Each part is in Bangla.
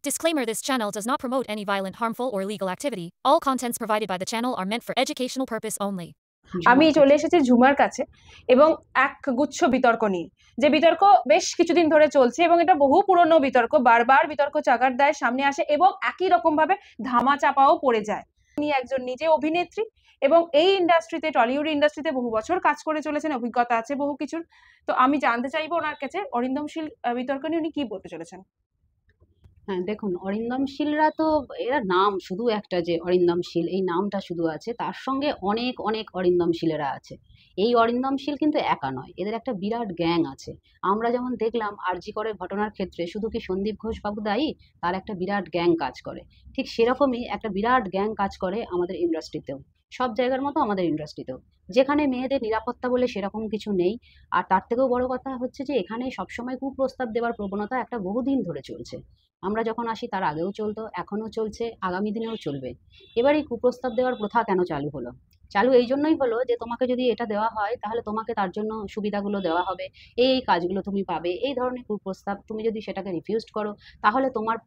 Disclaimer: this channel does not promote any violent, harmful, or illegal activity. All contents provided by the channel are meant for educational purpose only. আমি চলে এসেছি ঝুমার কাছে এবং এক গুচ্ছ বিতর্ক নিয়ে, যে বিতর্ক বেশ কিছুদিন ধরে চলছে এবং এটা বহু পুরনো বিতর্ক, বারবার বিতর্ক চাগার দায় সামনে আসে এবং একই রকম ভাবে ধামা চাপাও পড়ে যায়। উনি একজন নিজে অভিনেত্রী এবং এই ইন্ডাস্ট্রিতে, টলিউড ইন্ডাস্ট্রিতে বহু বছর কাজ করে চলেছেন, অভিজ্ঞতা আছে বহু কিছুর। তো আমি জানতে চাইবো ওনার কাছে অরিন্দম শীল বিতর্ক নিয়ে উনি কি বলতে চলেছেন। হ্যাঁ, দেখুন, অরিন্দম শীলরা তো এরা নাম শুধু একটা, যে অরিন্দম শীল এই নামটা শুধু আছে, তার সঙ্গে অনেক অনেক অরিন্দম শীলেরা আছে। এই অরিন্দম শীল কিন্তু একা নয়, এদের একটা বিরাট গ্যাং আছে। আমরা যেমন দেখলাম আরজি করের ঘটনার ক্ষেত্রে শুধু কি সন্দীপ ঘোষ বাবু দায়ী, তার একটা বিরাট গ্যাং কাজ করে। ঠিক সেরকমই একটা বিরাট গ্যাং কাজ করে আমাদের ইন্ডাস্ট্রিতেও, সব জায়গার মতো আমাদের ইন্ডাস্ট্রিতেও, যেখানে মেয়েদের নিরাপত্তা বলে সেরকম কিছু নেই। আর তার থেকেও বড় কথা হচ্ছে যে এখানে সবসময় কুপ্রস্তাব দেওয়ার প্রবণতা একটা বহুদিন ধরে চলছে। আমরা যখন আসি তার আগেও চলতো, এখনও চলছে, আগামী দিনেও চলবে। এবার এই কুপ্রস্তাব দেওয়ার প্রথা কেন চালু হলো? চালু এই জন্যই হলো যে তোমাকে যদি এটা দেওয়া হয় তাহলে তোমাকে তার জন্য সুবিধাগুলো দেওয়া হবে, এই কাজগুলো তুমি পাবে, এই ধরনের কুপ্রস্তাব। তুমি যদি সেটাকে রিফিউজ করো তাহলে তোমার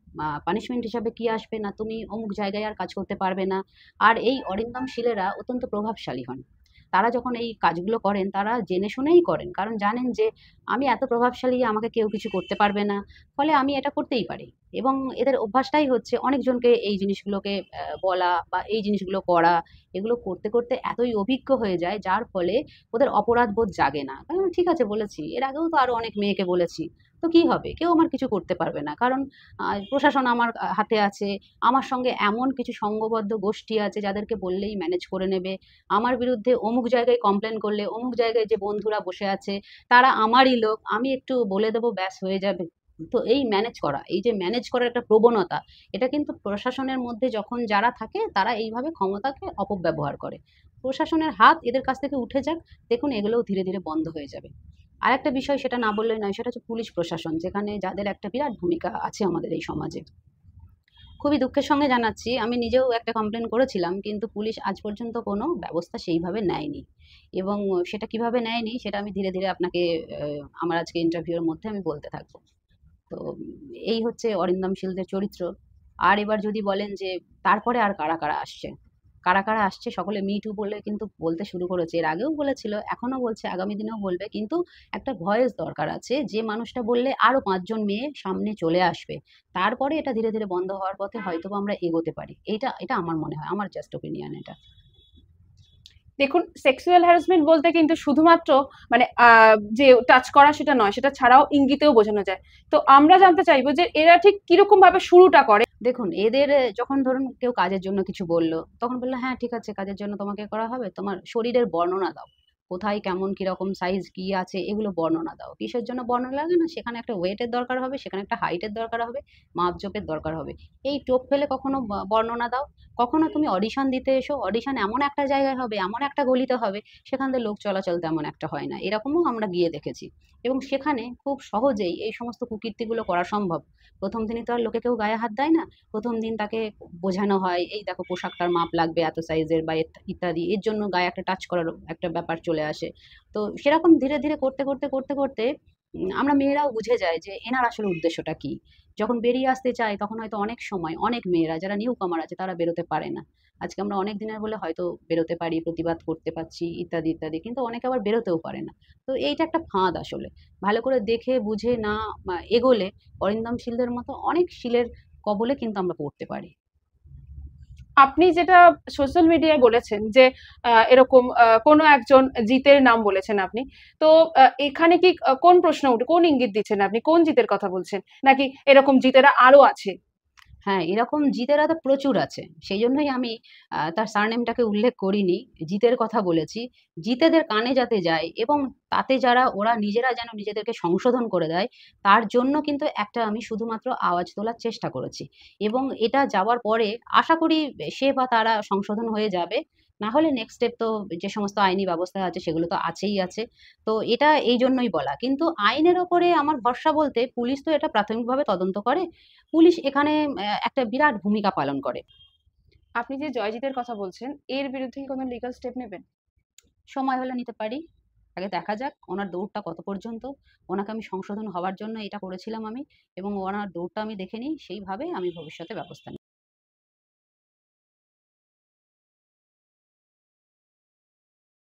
পানিশমেন্ট হিসাবে কি আসবে না, তুমি অমুক জায়গায় আর কাজ করতে পারবে না। আর এই অরিন্দম শীলেরা অত্যন্ত প্রভাবশালী হন। তারা যখন এই কাজগুলো করেন তারা জেনে শুনেই করেন, কারণ জানেন যে আমি এত প্রভাবশালী, আমাকে কেউ কিছু করতে পারবে না, ফলে আমি এটা করতেই পারি। এবং এদের অভ্যাসটাই হচ্ছে অনেকজনকে এই জিনিসগুলোকে বলা বা এই জিনিসগুলো করা। এগুলো করতে করতে এতই অভিজ্ঞ হয়ে যায় যার ফলে ওদের অপরাধ বোধ জাগে না। কারণ ঠিক আছে, বলেছি, এর আগেও তো আরো অনেক মেয়েকে বলেছি, তো কি হবে, কেউ আমার কিছু করতে পারবে না, কারণ প্রশাসন আমার হাতে আছে। আমার সঙ্গে এমন কিছু সংঘবদ্ধ গোষ্ঠী আছে যাদেরকে বললেই ম্যানেজ করে নেবে। আমার বিরুদ্ধে অমুক জায়গায় কমপ্লেন করলে অমুক জায়গায় যে বন্ধুরা বসে আছে তারা আমারই লোক, আমি একটু বলে দেবো, ব্যাস হয়ে যাবে। তো এই ম্যানেজ করা, এই যে ম্যানেজ করার একটা প্রবণতা, এটা কিন্তু প্রশাসনের মধ্যে যখন যারা থাকে তারা এইভাবে ক্ষমতাকে অপব্যবহার করে। প্রশাসনের হাত এদের কাছ থেকে উঠে যাক, দেখুন এগুলোও ধীরে ধীরে বন্ধ হয়ে যাবে। আর একটা বিষয়, সেটা না বললেই নয়, সেটা হচ্ছে পুলিশ প্রশাসন, যেখানে যাদের একটা বিরাট ভূমিকা আছে আমাদের এই সমাজে। খুবই দুঃখের সঙ্গে জানাচ্ছি, আমি নিজেও একটা কমপ্লেন করেছিলাম, কিন্তু পুলিশ আজ পর্যন্ত কোনো ব্যবস্থা সেইভাবে নেয়নি। এবং সেটা কিভাবে নেয়নি সেটা আমি ধীরে ধীরে আপনাকে আমার আজকে ইন্টারভিউর মধ্যে আমি বলতে থাকবো। তো এই হচ্ছে অরিন্দম শীলদের চরিত্র। আর এবার যদি বলেন যে তারপরে আর কারা কারা আসছে, কারা কারা আসছে, সকলে মি টু বলে কিন্তু বলতে শুরু করেছে, এর আগেও বলেছিল, এখনো বলছে, আগামী দিনেও বলবে। কিন্তু একটা ভয়েস দরকার আছে, যে মানুষটা বললে আরো 5 জন মেয়ে সামনে চলে আসবে, তারপরে এটা ধীরে ধীরে বন্ধ হওয়ার পথে হয়তো আমরা এগোতে পারি। এটা এটা আমার মনে হয়, আমার জাস্ট ওপিনিয়ন এটা। দেখুন, সেক্সুয়াল হ্যারাসমেন্ট বলতে কিন্তু শুধুমাত্র মানে যে টাচ করা সেটা নয়, সেটা ছাড়াও ইঙ্গিতেও বোঝানো যায়। তো আমরা জানতে চাইবো যে এরা ঠিক কিরকম ভাবে শুরুটা করে। দেখুন, এদের যখন ধরুন কেউ কাজের জন্য কিছু বললো, তখন বললো হ্যাঁ ঠিক আছে, কাজের জন্য তোমাকে করা হবে, তোমার শরীরের বর্ণনা দাও, কোথায় কেমন কিরকম সাইজ কি আছে এগুলো বর্ণনা দাও। কিসের জন্য বর্ণনা লাগে না, সেখানে একটা ওয়েটের দরকার হবে, সেখানে একটা হাইটের দরকার হবে, মাপজোপের দরকার হবে। এই টোপ ফেলে কখনো বর্ণনা দাও, কখনো তুমি অডিশন দিতে এসো, অডিশন এমন একটা জায়গায় হবে, এমন একটা গলিতে হবে, সেখান থেকে লোক চলাচল তেমন একটা হয় না, এরকমও আমরা গিয়ে দেখেছি। এবং সেখানে খুব সহজেই এই সমস্ত কুকীর্তিগুলো করা সম্ভব। প্রথম দিনই তো আর লোকে কেউ গায়ে হাত দেয় না। প্রথম দিন তাকে বোঝানো হয়, এই দেখো পোশাকটার মাপ লাগবে এত সাইজের বা ইত্যাদি, এর জন্য গায়ে একটা টাচ করার একটা ব্যাপার চলে আসে। তো সেরকম ধীরে ধীরে করতে করতে করতে করতে আমরা মেয়েরাও বুঝে যাই যে এনার আসলে উদ্দেশ্যটা কি। যখন বেরিয়ে আসতে চাই তখন হয়তো অনেক সময় অনেক মেয়েরা যারা নিউ কামার আছে তারা বেরোতে পারে না। আজকে আমরা অনেক দিনের বলে হয়তো বেরোতে পারি, প্রতিবাদ করতে পারছি ইত্যাদি ইত্যাদি, কিন্তু অনেকে আবার বেরোতেও পারে না। তো এইটা একটা ফাঁদ আসলে। ভালো করে দেখে বুঝে না এগোলে অরিন্দম শীলদের মতো অনেক শীলের কবলে কিন্তু আমরা পড়তে পারি। আপনি যেটা সোশ্যাল মিডিয়ায় বলেছেন যে এরকম কোনো একজন জিতের নাম বলেছেন আপনি, তো এখানে কি কোন প্রশ্ন উঠে, কোন ইঙ্গিত দিচ্ছেন আপনি, কোন জিতের কথা বলছেন, নাকি এরকম জিতেরা আরো আছে? হ্যাঁ, এরকম জিতেরা তো প্রচুর আছে, সেই জন্যই আমি তার সারনেমটাকে উল্লেখ করিনি, জিতের কথা বলেছি। জিতেদের কানে যাতে যায় এবং তাতে যারা ওরা নিজেরা যেন নিজেদেরকে সংশোধন করে দেয়, তার জন্য কিন্তু একটা আমি শুধুমাত্র আওয়াজ তোলার চেষ্টা করেছি। এবং এটা যাওয়ার পরে আশা করি সে বা তারা সংশোধন হয়ে যাবে। না হলে নেক্সট স্টেপ তো যে সমস্ত আইনি ব্যবস্থা আছে সেগুলো তো আছেই আছে। তো এটা এই জন্যই বলা, কিন্তু আইনের ওপরে আমার ভরসা বলতে পুলিশ তো এটা প্রাথমিকভাবে তদন্ত করে। পুলিশ এখানে একটা বিরাট ভূমিকা পালন করে। আপনি যে জয়জিতের কথা বলছেন, এর বিরুদ্ধে কি কোনো লিগ্যাল স্টেপ নেবেন? সময় হলে নিতে পারি। আগে দেখা যাক ওনার দৌড়টা কত পর্যন্ত। ওনাকে আমি সংশোধন হওয়ার জন্য এটা করেছিলাম আমি, এবং ওনার দৌড়টা আমি দেখে নিই, সেইভাবে আমি ভবিষ্যতে ব্যবস্থা নিই।